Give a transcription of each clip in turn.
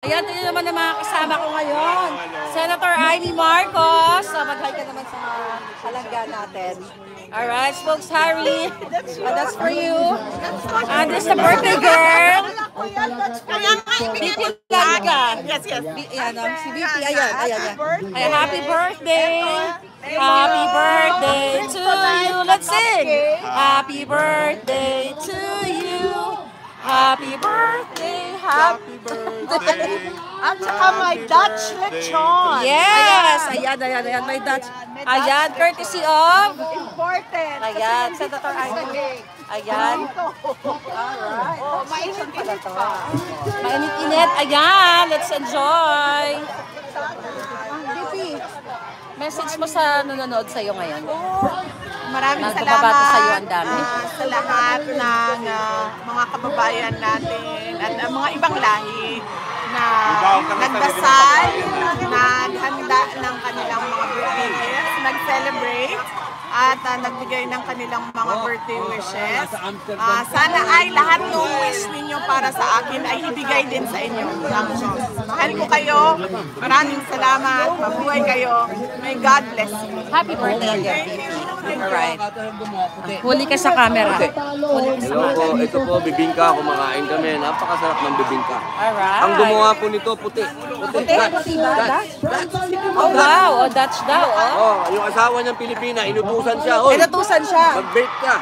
Ayan, ito naman ang mga kasama ko ngayon. Senator Amy Marcos. Mag-hi ka naman sa mga halangga natin. Alright, Spokes Harry. That's for you. And this is the birthday girl. BP Larga. Yes. Si BP, ayan. Happy birthday. Happy birthday to you. Let's sing. Happy birthday to you. Happy birthday, happy birthday. At saka may Dutch lechon. Yes! Ayan, may Dutch. Ayan, courtesy of? Important. Ayan, Senator Amy. Ayan. Alright. Oh, mainit-init pa. Mainit-init. Ayan, let's enjoy. Message mo sa nanonood sa'yo ngayon. Maraming salamat sa'yo ang dami. Sa lahat ng mga kababayan natin at mga ibang lahi na nagdasal, naghanda ng kanilang mga birthday gifts, nag-celebrate at nagbigay ng kanilang mga birthday wishes. Sana ay lahat ng wish ninyo para sa akin ay ibigay din sa inyo ng Diyos. Mahal ko kayo. Maraming salamat. Mabuhay kayo. May God bless you. Happy birthday again. Alright. Huli ka sa camera. Hello po, ito po, bibingka. Kumakain kami. Napakasarap ng bibingka. Alright. Ang gumawa po nito, puti. Puti ba? Oh wow, Dutch daw. Oh, yung asawa niyang Pilipina, inutusan siya. Hoy, Inutusan siya. mag-bake ka.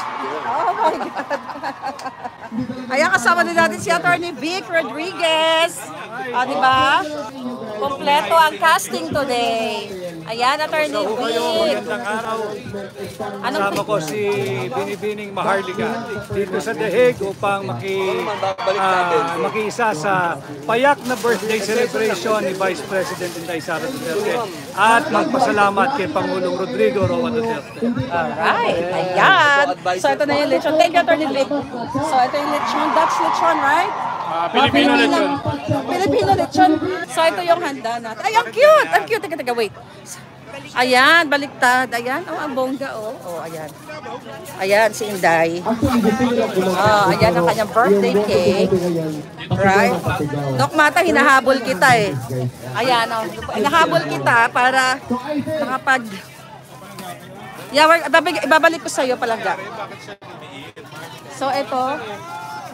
Oh my God. Ayan, kasama din natin si Atty. Vic Rodriguez. Di ba? Kompleto ang casting today. Ayan, Atty. Vic. Magandang araw. Kasama ko si Binibining Maharlika dito sa The Hague upang makiisa sa payak na birthday celebration ni Vice President Inday Sara Duterte at magpasalamat kay Pangulong Rodrigo Roa Duterte. Alright, ayan. So ito na yung lechon. Thank you, Atty. Vic. So ito yung lechon, Dutch lechon, right? Filipino lechon. Filipino lechon. So ito yung handa natin. Ay, ang cute! Ang cute. Teka, wait. Ayan, baliktad. Ayan, ang bongga, ayan. Ayan, si Inday. Ayan ang kanyang birthday cake. Right? Dok Mata, hinahabol kita eh. Ayan, hinahabol kita para makapag... ibabalik ko sa'yo palangga. So, ito.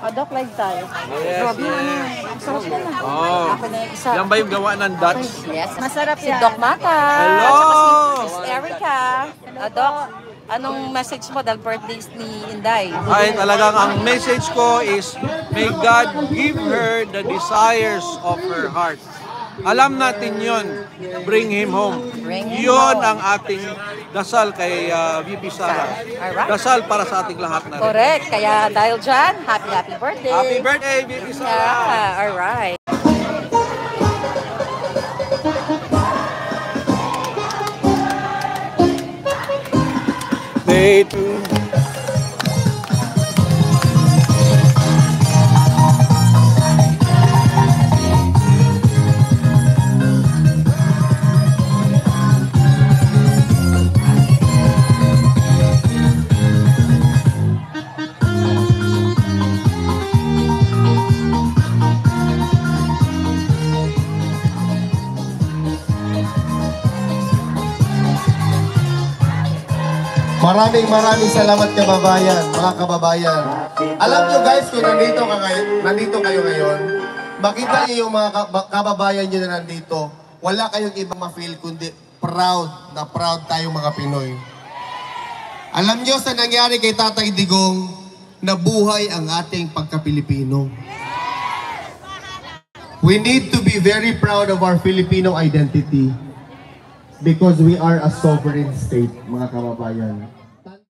Dok, like tayo. Grabe na. Sarap na na. Ako na yung isa. Yan ba yung gawa ng Dutch? Yes. Masarap si Doc Mata. Hello! At saka si Miss Erica. Doc, anong message mo dahil birthday ni Inday? Ay, talagang ang message ko is, may God give her the desires of her heart. Alam natin yun. Bring him home. Yun ang ating dasal kay VP Sara. Dasal para sa ating lahat na rin. Correct. Kaya dahil dyan, happy birthday. Happy birthday, VP Sara! Yeah, alright. Day 2. Maraming salamat mga kababayan. Alam nyo guys, kung nandito kayo ngayon, makita nyo yung mga kababayan nyo na nandito, wala kayong ibang ma-feel kundi proud tayong mga Pinoy. Alam nyo sa nangyari kay Tatay Digong, nabuhay ang ating pagka-Pilipino. We need to be very proud of our Filipino identity because we are a sovereign state, mga kababayan.